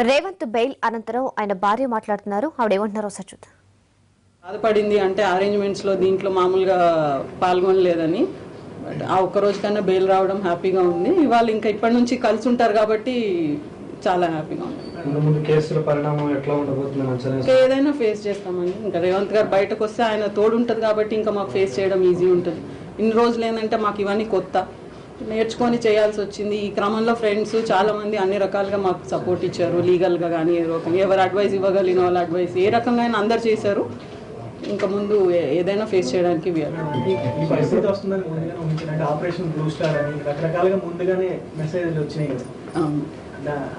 Revanth bail అనంతరం ఆయన భార్య మాట్లాడుతున్నారు. ఆవిడేమంటున్నారో ఒకసారి చూద్దాం. బాధపడింది అంటే అరేంజ్మెంట్స్లో దీంట్లో మామూలుగా పాల్గొనలేదని. బట్ ఆ ఒక్క రోజు కన్నా బెయిల్ రావడం హ్యాపీగా ఉంది. ఇవాళ ఇంకా ఇప్పటి నుంచి కలిసి ఉంటారు కాబట్టి చాలా హ్యాపీగా ఉంది. కేసుల పరిణామం ఎట్లా ఉండబోతుంది? ఏదైనా ఫేస్ చేస్తామని. ఇంకా రేవంత్ గారు బయటకు వస్తే ఆయన తోడు ఉంటుంది కాబట్టి ఇంకా మాకు ఫేస్ చేయడం ఈజీ ఉంటుంది. ఇన్ని రోజులు ఏంటంటే మాకు ఇవన్నీ కొత్త, నేర్చుకొని చేయాల్సి వచ్చింది. ఈ క్రమంలో ఫ్రెండ్స్ చాలామంది అన్ని రకాలుగా మాకు సపోర్ట్ ఇచ్చారు, లీగల్గా కానీ ఏ రకంగా ఎవరు అడ్వైస్ ఇవ్వగలిగిన వాళ్ళ అడ్వైస్ ఏ రకంగా అయినా అందరు చేశారు. ఇంకా ముందు ఏదైనా ఫేస్ చేయడానికి ఆపరేషన్ బ్లూ స్టార్ అని రకరకాలుగా ముందుగానే మెసేజ్లు వచ్చినాయి.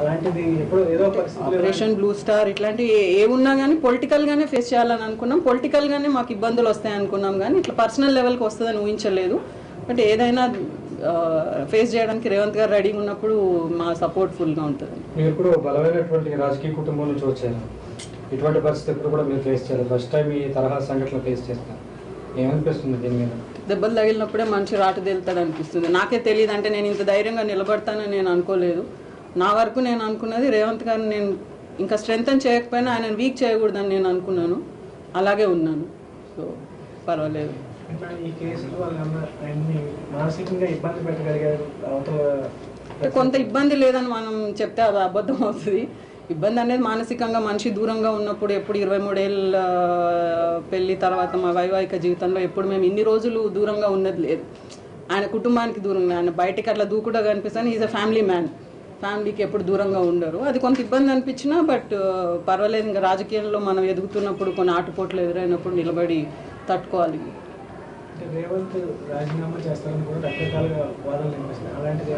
అలాంటిది ఎప్పుడు ఏదో ఆపరేషన్ బ్లూ స్టార్ ఇట్లాంటివి ఏమున్నా కానీ పొలిటికల్గానే ఫేస్ చేయాలని అనుకున్నాం. పొలిటికల్గానే మాకు ఇబ్బందులు వస్తాయి అనుకున్నాం కానీ ఇట్లా పర్సనల్ లెవెల్కి వస్తుందని ఊహించలేదు. బట్ ఏదైనా ఫేస్ చేయడానికి రేవంత్ గారు రెడీగా ఉన్నప్పుడు మా సపోర్ట్ ఫుల్గా ఉంటుంది. మీరు కూడా బలమైనటువంటి రాజకీయ కుటుంబం నుంచి వచ్చారు. ఇటువంటి పరిస్థితి ఎప్పుడు కూడా మీరు ఫేస్ చేయాలి. ఫస్ట్ టైం ఈ తరహా సంఘటనలు ఫేస్ చేస్తారు. ఏమనిపిస్తుంది దీని మీద? దెబ్బలు తగిలినప్పుడే మనిషి రాటు తేలుతాడు అనిపిస్తుంది. నాకే తెలియదు, అంటే నేను ఇంత ధైర్యంగా నిలబడతానని నేను అనుకోలేదు. నా వరకు నేను అనుకున్నది రేవంత్ గారిని నేను ఇంకా స్ట్రెంగ్తన్ చేయకపోయినా ఆయన వీక్ చేయకూడదని నేను అనుకున్నాను. అలాగే ఉన్నాను. సో పర్వాలేదు. ఈ కేసులో మానసికంగా ఇబ్బంది పెట్టగలిగారు. కొంత ఇబ్బంది లేదని మనం చెప్తే అది అబద్ధం అవుతుంది. ఇబ్బంది అనేది మానసికంగా మనిషి దూరంగా ఉన్నప్పుడు ఎప్పుడు 23 ఏళ్ళ పెళ్లి తర్వాత మా వైవాహిక జీవితంలో ఎప్పుడు మేము ఇన్ని రోజులు దూరంగా ఉన్నది లేదు. ఆయన కుటుంబానికి దూరంగా, ఆయన బయటకి అట్లా దూకుడుగా కనిపిస్తాను. Is a family man. ఫ్యామిలీకి ఎప్పుడు దూరంగా ఉండరు. అది కొంత ఇబ్బంది అనిపించినా బట్ పర్వాలేదు. ఇంకా రాజకీయాల్లో మనం ఎదుగుతున్నప్పుడు కొన్ని ఆటుపోట్లు ఎదురైనప్పుడు నిలబడి తట్టుకోవాలి. రేవంత్ రాజీనామా చేస్తారని కూడా రకరకాలుగా వాదనలు వినిపిస్తున్నాయి. అలాంటిది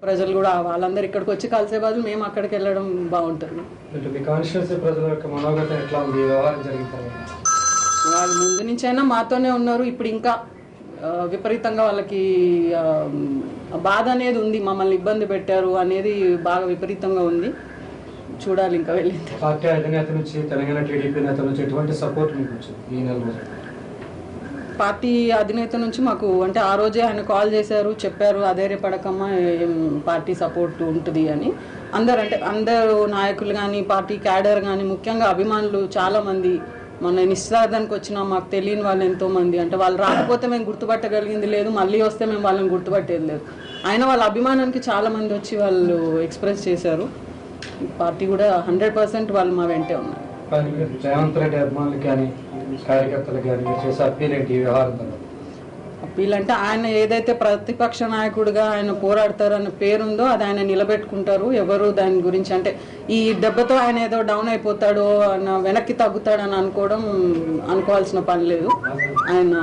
ప్రజలు కూడా వాళ్ళందరూ ఇక్కడికి వచ్చి కలిసే బదులు మేము అక్కడికి వెళ్ళడం బాగుంటుంది. వాళ్ళు ముందు నుంచైనా మాతోనే ఉన్నారు. ఇప్పుడు ఇంకా విపరీతంగా వాళ్ళకి బాధ అనేది ఉంది. మమ్మల్ని ఇబ్బంది పెట్టారు అనేది బాగా విపరీతంగా ఉంది. చూడాలి ఇంకా వెళ్ళింది. పార్టీ అధినేత నుంచి, తెలంగాణ టీడీపీ నేత నుంచి ఎటువంటి సపోర్ట్ మీకు వచ్చింది ఈ నెల రోజు? పార్టీ అధినేత నుంచి మాకు అంటే ఆ రోజే ఆయన కాల్ చేశారు, చెప్పారు అధైర్యపడకమ్మా పార్టీ సపోర్ట్ ఉంటుంది అని. అందరూ నాయకులు కానీ పార్టీ క్యాడర్ కానీ ముఖ్యంగా అభిమానులు చాలామంది మొన్న నిశ్చితార్థానికి వచ్చినా మాకు తెలియని వాళ్ళు ఎంతోమంది, అంటే వాళ్ళు రాకపోతే మేము గుర్తుపట్టగలిగింది లేదు, మళ్ళీ వస్తే మేము వాళ్ళని గుర్తుపట్టేది లేదు. అయినా వాళ్ళ అభిమానానికి చాలామంది వచ్చి వాళ్ళు ఎక్స్ప్రెస్ చేశారు. పార్టీ కూడా 100% వాళ్ళు మా వెంటే ఉన్నారు. రేవంత్ రెడ్డి అభిమానులు కానీ కార్యకర్తలు కానీ చేసే అప్పీల్ ఏంటి ఈ వ్యవహారం? అప్పీల్ అంటే ఆయన ఏదైతే ప్రతిపక్ష నాయకుడిగా ఆయన పోరాడతారన్న పేరుందో అది ఆయన నిలబెట్టుకుంటారు. ఎవరు దాని గురించి అంటే ఈ దెబ్బతో ఆయన ఏదో డౌన్ అయిపోతాడో వెనక్కి తగ్గుతాడని అనుకోవాల్సిన పని లేదు. ఆయన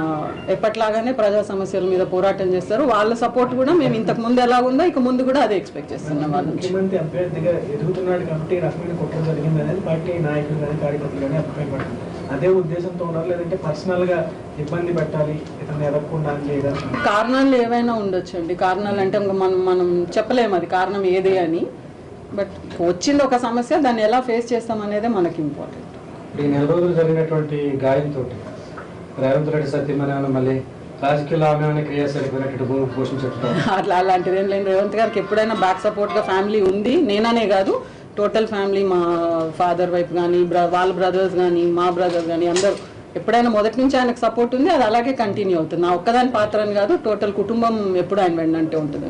ఎప్పట్లాగానే ప్రజా సమస్యల మీద పోరాటం చేస్తారు. వాళ్ళ సపోర్ట్ కూడా మేము ఇంతకు ముందు ఎలా ఉందో ఇక ముందు కూడా అదే ఎక్స్పెక్ట్ చేస్తున్నాం. వాళ్ళ ముఖ్యమంత్రి అభ్యర్థిగా ఎదుగుతున్నాడు కాబట్టి రకమైన కుట్ర జరిగింది అనేది పార్టీ నాయకులు కానీ కార్యకర్తలు కానీ అభిప్రాయపడుతుంది. అదే ఉద్దేశంతో ఉన్నారు, లేదంటే పర్సనల్ గా ఇబ్బంది పెట్టాలి ఇతను ఎదగకుండా లేదా? కారణాలు ఏవైనా ఉండొచ్చు అండి. కారణాలు అంటే మనం చెప్పలేము అది కారణం ఏదే అని. బట్ వచ్చింది ఒక సమస్య, దాన్ని ఎలా ఫేస్ చేస్తాం అనేది మనకి ఇంపార్టెంట్. ఈ నెల రోజులు జరిగినటువంటి గాయంతో రేవంత్ రెడ్డి సత్యమని మళ్ళీ రాజకీయ ఆమె క్రియాశీలకమైనటువంటి భూమి పోషించారు. అలాంటిది ఏం లేదు. రేవంత్ గారికి ఎప్పుడైనా బ్యాక్ సపోర్ట్గా ఫ్యామిలీ ఉంది. నేననే కాదు, టోటల్ ఫ్యామిలీ, మా ఫాదర్ వైఫ్ కానీ వాళ్ళ బ్రదర్స్ కానీ మా బ్రదర్స్ కానీ అందరూ ఎప్పుడైనా మొదటి నుంచి ఆయనకు సపోర్ట్ ఉంది. అది అలాగే కంటిన్యూ అవుతుంది. నా ఒక్కదాని పాత్ర అని కాదు, టోటల్ కుటుంబం ఎప్పుడు ఆయన వెండంటే ఉంటుంది.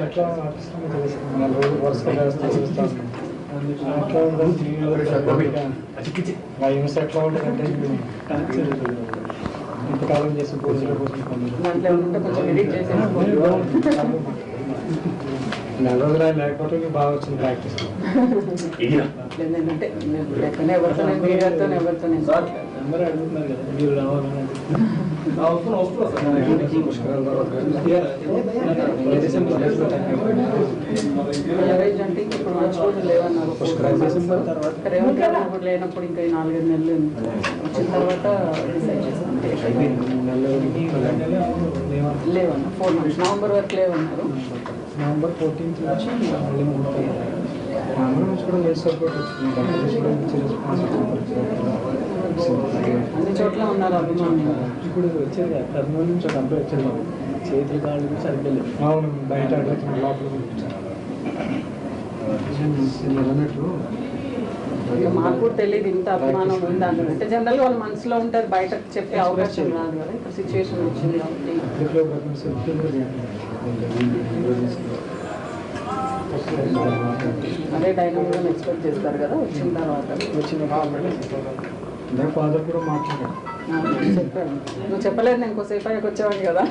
ఎట్లా ఉంటుందంటే ఇంతకాలం చేసి నెల రోజులు ఆయన లేకపోతే బాగా వచ్చింది ప్రాక్టీస్. అందరూ అడుగుతున్నారు కదా మీరు రావాలని. లేనప్పుడు ఇంకా 4-5 నెలలు వచ్చిన తర్వాత డిసైడ్ చేస్తాం. అంతే లేవా? లేవన్నా 4 months నవంబర్ వరకు లేవన్నారు. నవంబర్ 14th నుంచి మళ్ళీ 30. ఆంధ్ర నుంచి కూడా లేదు సపోర్ట్ వచ్చింది, బంగ్లాదేశ్ కూడా ఇచ్చే అన్ని చోట్ల ఉన్నారు అభిమానులు. ఇప్పుడు వచ్చేది కదా, కర్నూలు నుంచి ఒక అబ్బాయి వచ్చేది మాకు. చేతులు కాళ్ళు కూడా సరిగ్గా లేదు. అవును, బయట అడుగుతున్న లోపల అన్నట్లు ఇక మాకు కూడా తెలియదు ఇంత అభిమానం ఉందని. అంటే జనరల్గా వాళ్ళ మనసులో ఉంటుంది, బయటకు చెప్పే అవకాశం రాదు కదా. ఇప్పుడు సిచ్యువేషన్ వచ్చింది కాబట్టి అదే డైనమిక్గా ఎక్స్పెక్ట్ చేస్తారు కదా వచ్చిన తర్వాత. అదే ఫాదర్ కూడా మాట్లాడారు. చెప్పాను, నువ్వు చెప్పలేదు, నేను ఇంకోసేపు అయ్యాక వచ్చేవాడిని కదా.